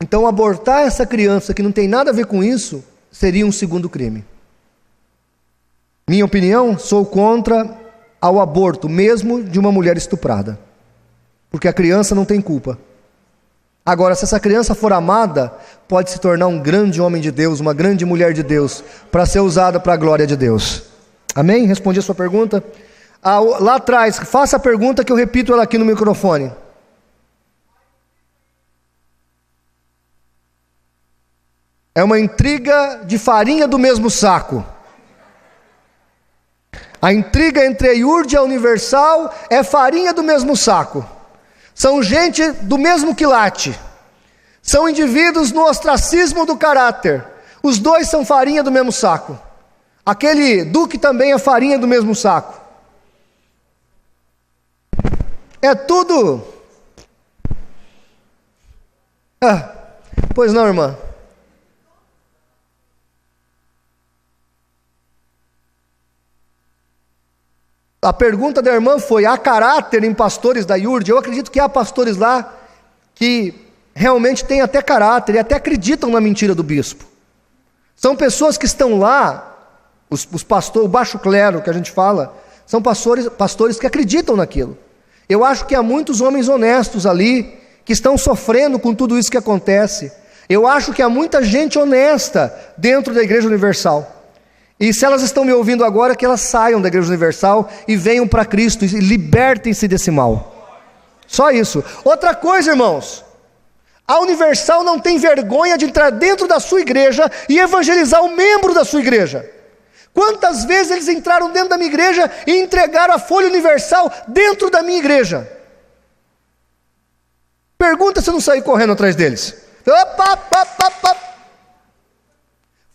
Então abortar essa criança que não tem nada a ver com isso, seria um segundo crime. Minha opinião, sou contra ao aborto, mesmo de uma mulher estuprada, porque a criança não tem culpa. Agora, se essa criança for amada, pode se tornar um grande homem de Deus, uma grande mulher de Deus, para ser usada para a glória de Deus. Amém? Respondi a sua pergunta? Lá atrás, faça a pergunta que eu repito ela aqui no microfone. É uma intriga de farinha do mesmo saco. A intriga entre a IURD e a Universal é farinha do mesmo saco. São gente do mesmo quilate. São indivíduos no ostracismo do caráter. Os dois são farinha do mesmo saco. Aquele Duque também é farinha do mesmo saco. É tudo. Pois não, irmã? A pergunta da irmã foi: há caráter em pastores da IURD? Eu acredito que há pastores lá que realmente têm até caráter e até acreditam na mentira do bispo. São pessoas que estão lá, os pastores, o baixo clero que a gente fala, são pastores que acreditam naquilo. Eu acho que há muitos homens honestos ali que estão sofrendo com tudo isso que acontece. Eu acho que há muita gente honesta dentro da Igreja Universal. E se elas estão me ouvindo agora, que elas saiam da Igreja Universal e venham para Cristo e libertem-se desse mal. Só isso. Outra coisa, irmãos, a Universal não tem vergonha de entrar dentro da sua igreja e evangelizar o membro da sua igreja. Quantas vezes eles entraram dentro da minha igreja e entregaram a Folha Universal dentro da minha igreja? Pergunta se eu não saí correndo atrás deles. Opa.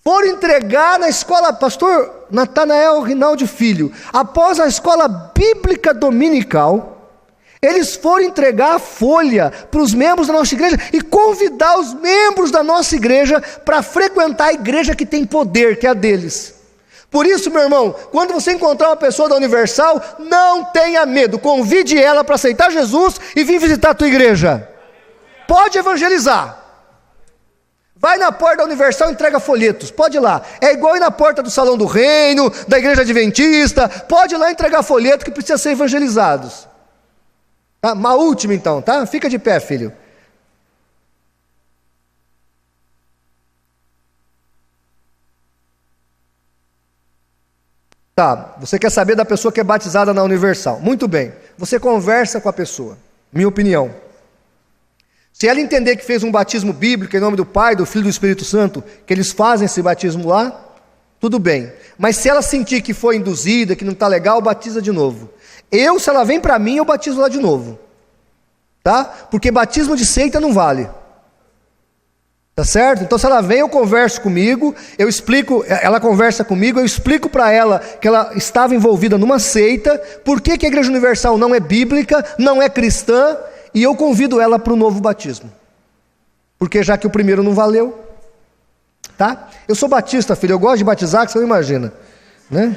Foram entregar na escola, pastor Natanael Rinaldi Filho, após a escola bíblica dominical, eles foram entregar a folha para os membros da nossa igreja e convidar os membros da nossa igreja para frequentar a igreja que tem poder, que é a deles. Por isso, meu irmão, quando você encontrar uma pessoa da Universal, não tenha medo, convide ela para aceitar Jesus e vir visitar a tua igreja. Pode evangelizar. Vai na porta da Universal e entrega folhetos, pode ir lá. É igual ir na porta do Salão do Reino, da Igreja Adventista, pode ir lá entregar folheto que precisa ser evangelizados. Tá? Uma última então, tá? Fica de pé, filho. Tá, você quer saber da pessoa que é batizada na Universal. Muito bem, você conversa com a pessoa, minha opinião. Se ela entender que fez um batismo bíblico em nome do Pai, do Filho e do Espírito Santo, que eles fazem esse batismo lá, tudo bem. Mas se ela sentir que foi induzida, que não está legal, batiza de novo. Se ela vem para mim, eu batizo lá de novo. Tá? Porque batismo de seita não vale. Tá certo? Então se ela vem, eu converso comigo, eu explico, ela conversa comigo, eu explico para ela que ela estava envolvida numa seita, por que a Igreja Universal não é bíblica, não é cristã, e eu convido ela para o novo batismo. Porque já que o primeiro não valeu, tá? Eu sou batista, filho, eu gosto de batizar, que você não imagina, né?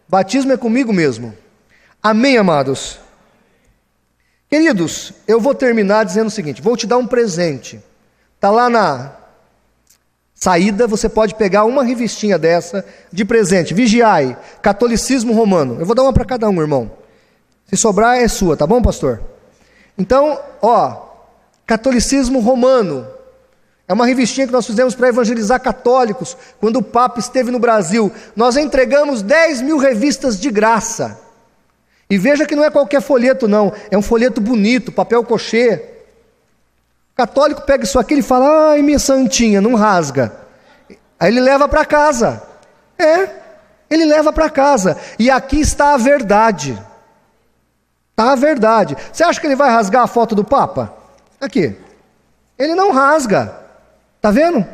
Batismo é comigo mesmo. Amém, amados? Queridos, eu vou terminar dizendo o seguinte, vou te dar um presente. Está lá na saída, você pode pegar uma revistinha dessa de presente. Vigiai, Catolicismo Romano. Eu vou dar uma para cada um, irmão. Se sobrar é sua, tá bom, pastor? Então, Catolicismo Romano. É uma revistinha que nós fizemos para evangelizar católicos. Quando o Papa esteve no Brasil, nós entregamos 10 mil revistas de graça. E veja que não é qualquer folheto não, é um folheto bonito, papel cochê. O católico pega isso aqui e fala, ai minha santinha, não rasga. Aí ele leva para casa. Ele leva para casa. E aqui está a verdade. Está a verdade. Você acha que ele vai rasgar a foto do Papa? Aqui. Ele não rasga. Está vendo?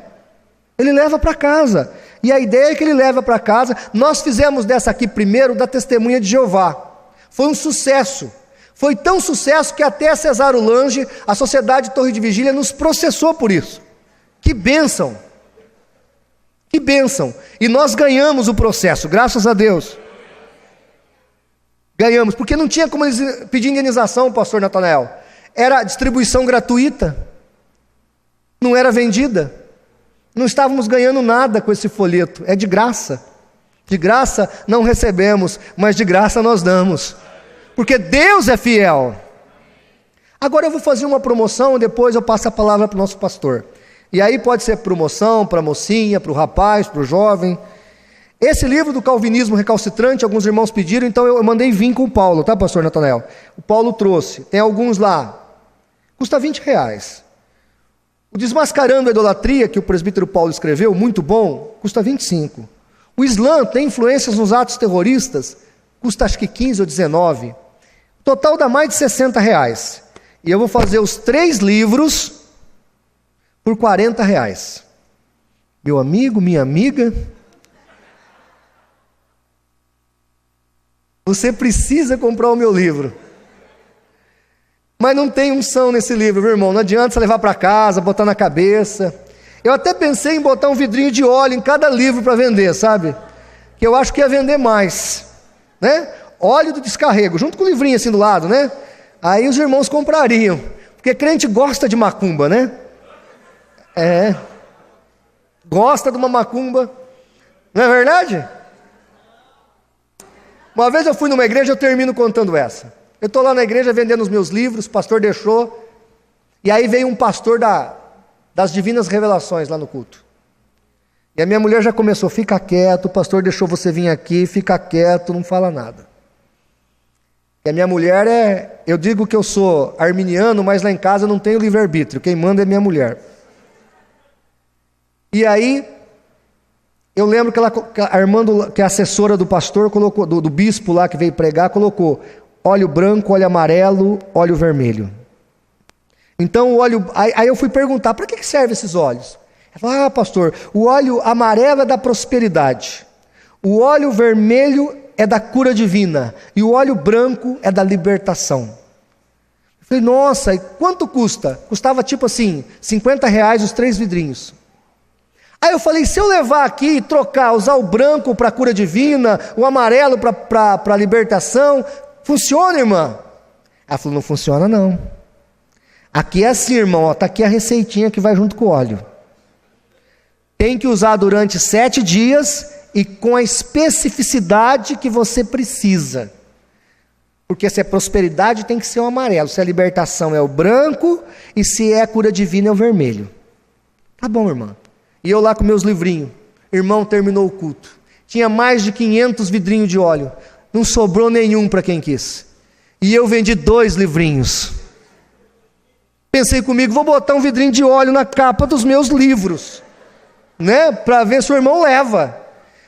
Ele leva para casa. E a ideia é que ele leva para casa. Nós fizemos dessa aqui primeiro da Testemunha de Jeová. Foi um sucesso. Foi tão sucesso que até a Cesaro Lange, a Sociedade Torre de Vigília, nos processou por isso. Que bênção! Que bênção! E nós ganhamos o processo, graças a Deus. Ganhamos, porque não tinha como eles pedir indenização, pastor Natanael. Era distribuição gratuita. Não era vendida. Não estávamos ganhando nada com esse folheto. É de graça. De graça não recebemos, mas de graça nós damos. Porque Deus é fiel. Agora eu vou fazer uma promoção, depois eu passo a palavra para o nosso pastor. E aí pode ser promoção para a mocinha, para o rapaz, para o jovem. Esse livro do Calvinismo Recalcitrante, alguns irmãos pediram, então eu mandei vir com o Paulo, tá, pastor Natanael? O Paulo trouxe, tem alguns lá. Custa R$20. O Desmascarando a Idolatria, que o presbítero Paulo escreveu, muito bom, custa 25. O Islã tem influências nos atos terroristas, custa acho que 15 ou 19. O total dá mais de R$60. E eu vou fazer os 3 livros por R$40. Meu amigo, minha amiga, você precisa comprar o meu livro. Mas não tem unção nesse livro, meu irmão. Não adianta você levar para casa, botar na cabeça. Eu até pensei em botar um vidrinho de óleo em cada livro para vender, sabe? Que eu acho que ia vender mais, né? Óleo do descarrego, junto com o livrinho assim do lado, né? Aí os irmãos comprariam. Porque crente gosta de macumba, né? Gosta de uma macumba. Não é verdade? Uma vez eu fui numa igreja, eu termino contando essa. Eu estou lá na igreja vendendo os meus livros, o pastor deixou, e aí veio um pastor das Divinas Revelações lá no culto. E a minha mulher já começou, fica quieto, o pastor deixou você vir aqui, fica quieto, não fala nada. E a minha mulher eu digo que eu sou arminiano, mas lá em casa eu não tenho livre-arbítrio, quem manda é minha mulher. E aí, eu lembro que a Armando, que é a assessora do pastor, colocou, do bispo lá que veio pregar, colocou óleo branco, óleo amarelo, óleo vermelho. Então o óleo, aí eu fui perguntar, para que servem esses óleos? Ele falou, pastor, o óleo amarelo é da prosperidade, o óleo vermelho é da cura divina, e o óleo branco é da libertação. Eu falei, nossa, e quanto custa? Custava tipo assim, R$50 os 3 vidrinhos. Aí eu falei, se eu levar aqui e trocar, usar o branco para a cura divina, o amarelo para a libertação, funciona, irmã? Ela falou, não funciona não. Aqui é assim, irmão, está aqui a receitinha que vai junto com o óleo. Tem que usar durante 7 dias e com a especificidade que você precisa. Porque se é prosperidade tem que ser o amarelo, se é libertação é o branco e se é a cura divina é o vermelho. Tá bom, irmã. E eu lá com meus livrinhos. Irmão, terminou o culto. Tinha mais de 500 vidrinhos de óleo. Não sobrou nenhum para quem quis. E eu vendi 2 livrinhos. Pensei comigo, vou botar um vidrinho de óleo na capa dos meus livros, né? Para ver se o irmão leva.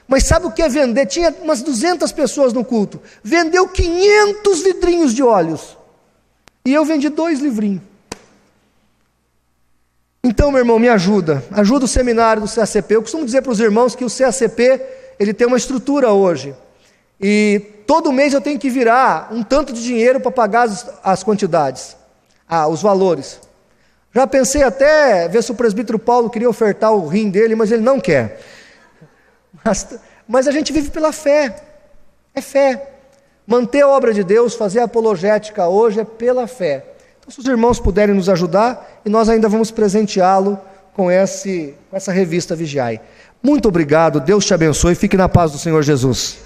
Mas sabe o que é vender? Tinha umas 200 pessoas no culto. Vendeu 500 vidrinhos de óleos. E eu vendi 2 livrinhos. Então, meu irmão, me ajuda o seminário do CACP. Eu costumo dizer para os irmãos que o CACP, ele tem uma estrutura hoje, e todo mês eu tenho que virar um tanto de dinheiro para pagar as quantidades, os valores. Já pensei até ver se o presbítero Paulo queria ofertar o rim dele, mas ele não quer. Mas a gente vive pela fé, é fé. Manter a obra de Deus, fazer a apologética hoje é pela fé. Então, se os irmãos puderem nos ajudar, e nós ainda vamos presenteá-lo com essa revista Vigiai. Muito obrigado, Deus te abençoe, fique na paz do Senhor Jesus.